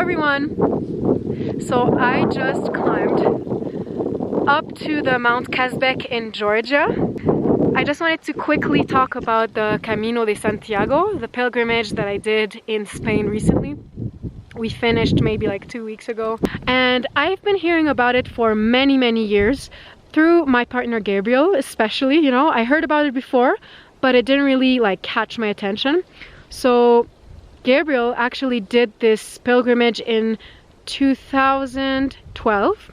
everyone! So I just climbed up to the Mount Kazbek in Georgia. I just wanted to quickly talk about the Camino de Santiago, the pilgrimage that I did in Spain recently. We finished maybe like 2 weeks ago, and I've been hearing about it for many years through my partner Gabriel, especially. You know, I heard about it before, but it didn't really like catch my attention. So Gabriel actually did this pilgrimage in 2012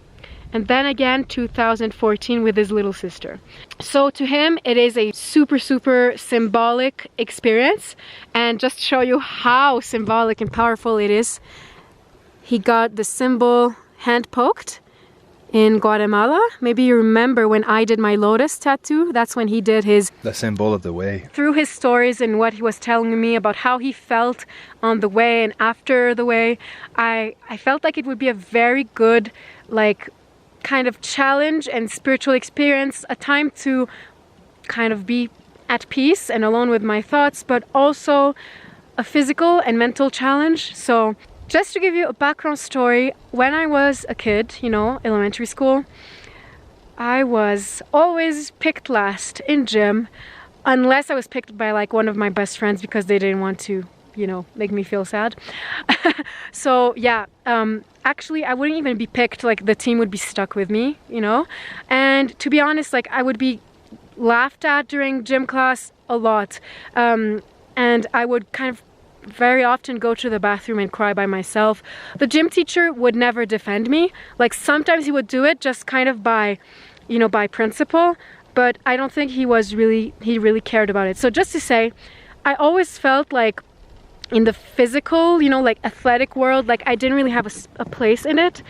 and then again 2014 with his little sister. So to him it is a super symbolic experience, and just to show you how symbolic and powerful it is, he got the symbol hand poked in Guatemala. Maybe you remember when I did my lotus tattoo, that's when he did his... The symbol of the way. Through his stories and what he was telling me about how he felt on the way and after the way, I felt like it would be a very good, like, kind of challenge and spiritual experience, a time to kind of be at peace and alone with my thoughts, but also a physical and mental challenge. So just to give you a background story, when I was a kid, you know, elementary school, I was always picked last in gym, unless I was picked by like one of my best friends because they didn't want to, you know, make me feel sad. So yeah, actually I wouldn't even be picked, like the team would be stuck with me, you know. And to be honest, like I would be laughed at during gym class a lot, and I would kind of very often go to the bathroom and cry by myself. The gym teacher would never defend me. Like sometimes he would do it just kind of by, you know, by principle, but I don't think he really cared about it. So just to say, I always felt like in the physical, you know, like athletic world, like I didn't really have a place in it.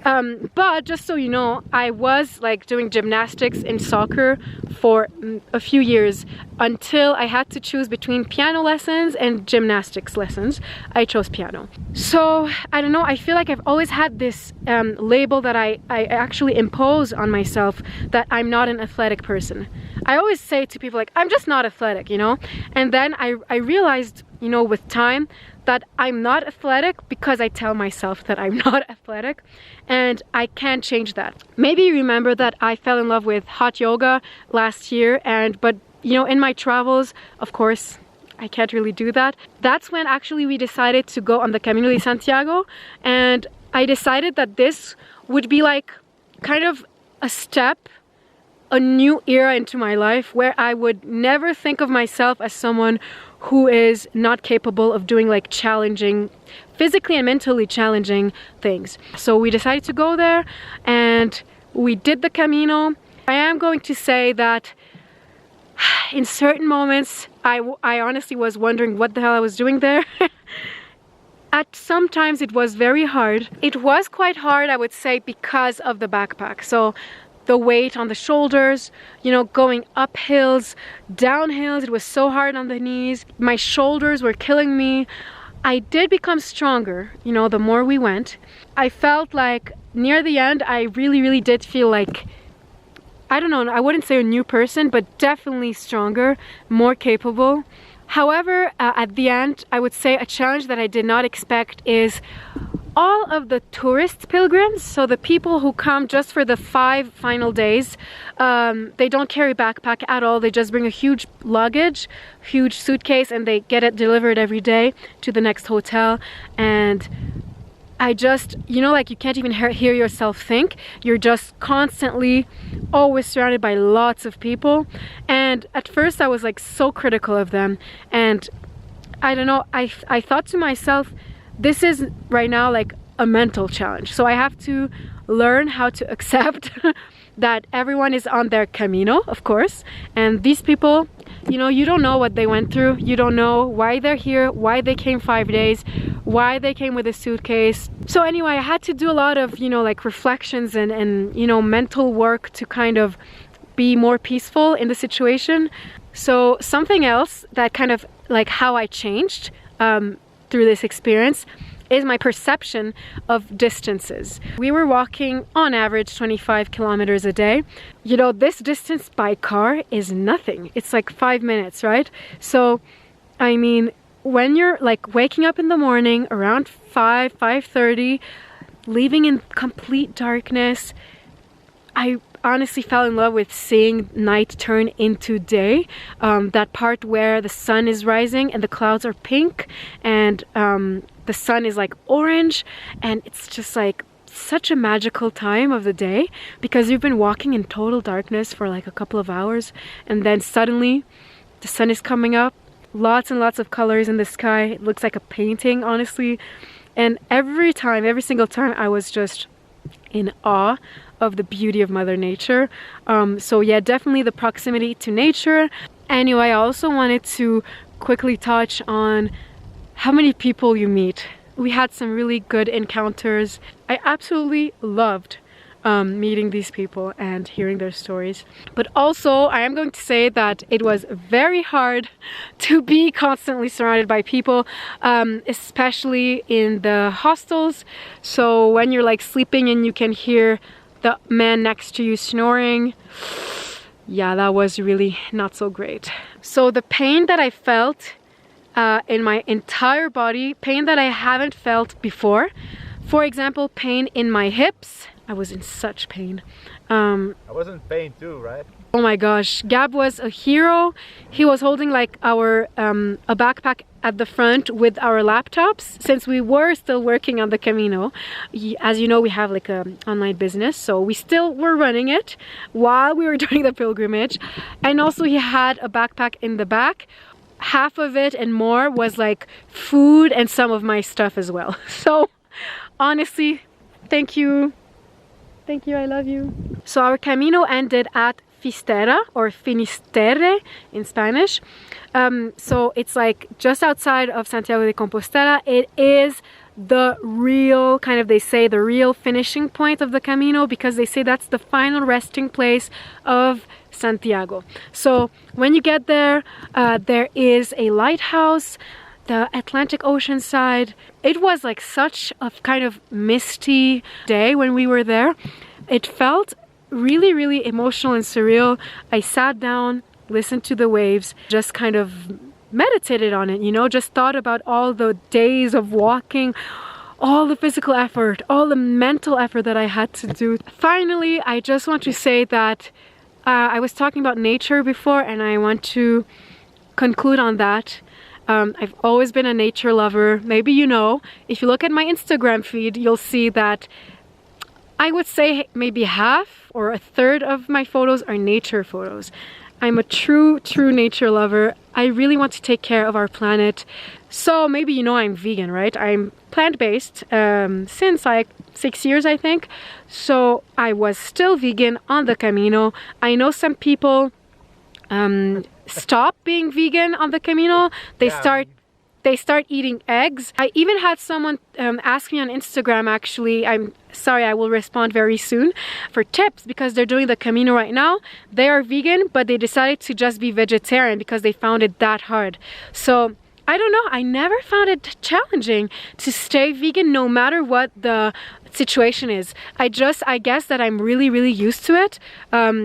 But just so you know, I was like doing gymnastics in soccer for a few years until I had to choose between piano lessons and gymnastics lessons. I chose piano. So I don't know, I feel like I've always had this label that I actually impose on myself, that I'm not an athletic person. I always say to people like, I'm just not athletic, you know. And then I realized, you know, with time, that I'm not athletic because I tell myself that I'm not athletic, and I can't change that. Maybe you remember that I fell in love with hot yoga last year, but you know, in my travels, of course, I can't really do that. That's when actually we decided to go on the Camino de Santiago, and I decided that this would be like kind of a step, a new era into my life where I would never think of myself as someone who is not capable of doing like challenging, physically and mentally challenging things. So we decided to go there and we did the Camino. I am going to say that in certain moments I honestly was wondering what the hell I was doing there. At sometimes it was very hard. It was quite hard, I would say, because of the backpack. So the weight on the shoulders, you know, going up hills, down hills, it was so hard on the knees. My shoulders were killing me. I did become stronger, you know, the more we went. I felt like near the end, I really did feel like, I don't know, I wouldn't say a new person, but definitely stronger, more capable. However, at the end, I would say a challenge that I did not expect is all of the tourist pilgrims, so the people who come just for the 5 final days, they don't carry backpack at all. They just bring a huge luggage, huge suitcase, and they get it delivered every day to the next hotel. And I just, you know, like you can't even hear yourself think. You're just constantly always surrounded by lots of people. And at first I was like so critical of them, and I don't know, I thought to myself, this is right now like a mental challenge. So I have to learn how to accept that everyone is on their Camino, of course. And these people, you know, you don't know what they went through. You don't know why they're here, why they came 5 days, why they came with a suitcase. So anyway, I had to do a lot of, you know, like reflections and you know, mental work to kind of be more peaceful in the situation. So something else that kind of like how I changed through this experience is my perception of distances. We were walking on average 25 kilometers a day. You know, this distance by car is nothing. It's like 5 minutes, right? So, I mean, when you're like waking up in the morning around 5:30, leaving in complete darkness, I honestly fell in love with seeing night turn into day. That part where the sun is rising and the clouds are pink and the sun is like orange, and it's just like such a magical time of the day because you've been walking in total darkness for like a couple of hours, and then suddenly the sun is coming up, lots and lots of colors in the sky. It looks like a painting, honestly. And every single time, I was just in awe of the beauty of Mother Nature. So yeah, definitely the proximity to nature. Anyway, I also wanted to quickly touch on how many people you meet. We had some really good encounters. I absolutely loved meeting these people and hearing their stories. But also, I am going to say that it was very hard to be constantly surrounded by people, especially in the hostels. So when you're like sleeping and you can hear the man next to you snoring, yeah, that was really not so great. So the pain that I felt in my entire body, pain that I haven't felt before. For example, pain in my hips. I was in such pain. I was in pain too, right? Oh my gosh, Gab was a hero. He was holding like our a backpack at the front with our laptops, since we were still working on the Camino. As you know, we have like an online business, so we still were running it while we were doing the pilgrimage. And also he had a backpack in the back. Half of it and more was like food and some of my stuff as well. So honestly, thank you. Thank you, I love you. So our Camino ended at Fistera, or Finisterre in Spanish. So it's like just outside of Santiago de Compostela. It is the real, kind of, they say the real finishing point of the Camino, because they say that's the final resting place of Santiago. So when you get there, there is a lighthouse, the Atlantic Ocean side. It was like such a kind of misty day when we were there. It felt really, really emotional and surreal. I sat down, listened to the waves, just kind of meditated on it, you know, just thought about all the days of walking, all the physical effort, all the mental effort that I had to do. Finally, I just want to say that I was talking about nature before, and I want to conclude on that. I've always been a nature lover. Maybe you know, if you look at my Instagram feed, you'll see that I would say maybe half or a third of my photos are nature photos. I'm a true nature lover. I really want to take care of our planet. So maybe you know I'm vegan, right? I'm plant-based since like 6 years, I think. So I was still vegan on the Camino. I know some people stop being vegan on the Camino. They start eating eggs. I even had someone ask me on Instagram, actually, I'm sorry, I will respond very soon, for tips, because they're doing the Camino right now. They are vegan, but they decided to just be vegetarian because they found it that hard. So I don't know, I never found it challenging to stay vegan no matter what the situation is. I guess that I'm really used to it,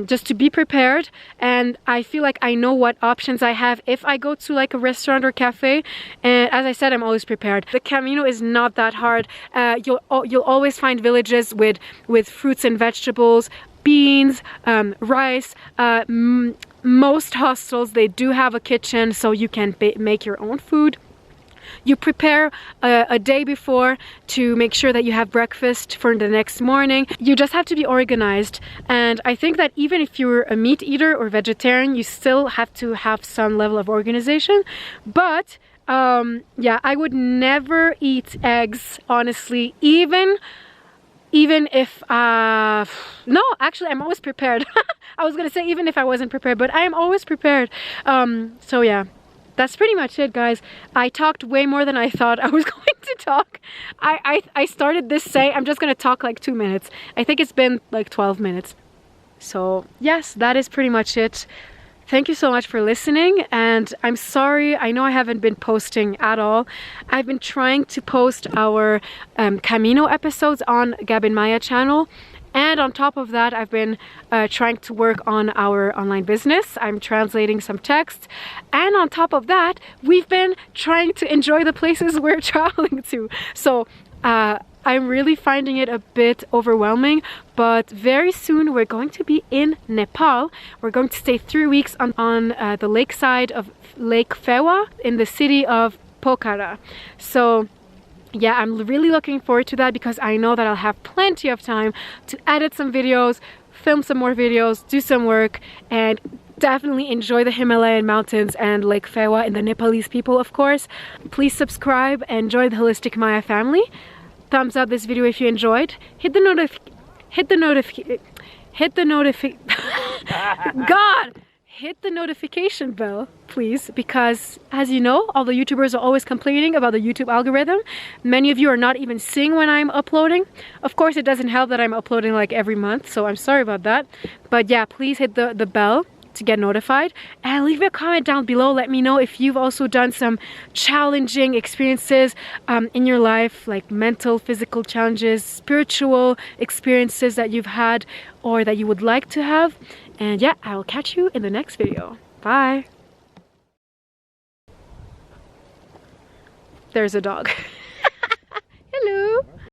just to be prepared, and I feel like I know what options I have if I go to like a restaurant or cafe, and as I said, I'm always prepared. The Camino is not that hard. You'll always find villages with fruits and vegetables, beans, rice. Most hostels, they do have a kitchen, so you can make your own food. You prepare a day before to make sure that you have breakfast for the next morning. You just have to be organized. And I think that even if you're a meat eater or vegetarian, you still have to have some level of organization. But yeah, I would never eat eggs, honestly, even if no, actually, I'm always prepared. I was gonna say even if I wasn't prepared, but I am always prepared. So yeah, that's pretty much it, guys. I talked way more than I thought I was going to talk. I started this saying I'm just gonna talk like 2 minutes. I think it's been like 12 minutes. So yes, that is pretty much it. Thank you so much for listening, and I'm sorry, I know I haven't been posting at all. I've been trying to post our Camino episodes on Gab and Maya channel, And on top of that, I've been trying to work on our online business. I'm translating some text. And on top of that, we've been trying to enjoy the places we're traveling to. So I'm really finding it a bit overwhelming, but very soon we're going to be in Nepal. We're going to stay 3 weeks on the lakeside of Lake Phewa in the city of Pokhara. So yeah, I'm really looking forward to that because I know that I'll have plenty of time to edit some videos, film some more videos, do some work, and definitely enjoy the Himalayan mountains and Lake Phewa and the Nepalese people, of course. Please subscribe and join the Holistic Maya family. Thumbs up this video if you enjoyed. Hit the notification bell, please, because as you know, all the YouTubers are always complaining about the YouTube algorithm. Many of you are not even seeing when I'm uploading. Of course, it doesn't help that I'm uploading like every month, so I'm sorry about that. But yeah, please hit the bell to get notified, and leave a comment down below. Let me know if you've also done some challenging experiences in your life, like mental, physical challenges, spiritual experiences that you've had or that you would like to have. And yeah, I will catch you in the next video. Bye. There's a dog.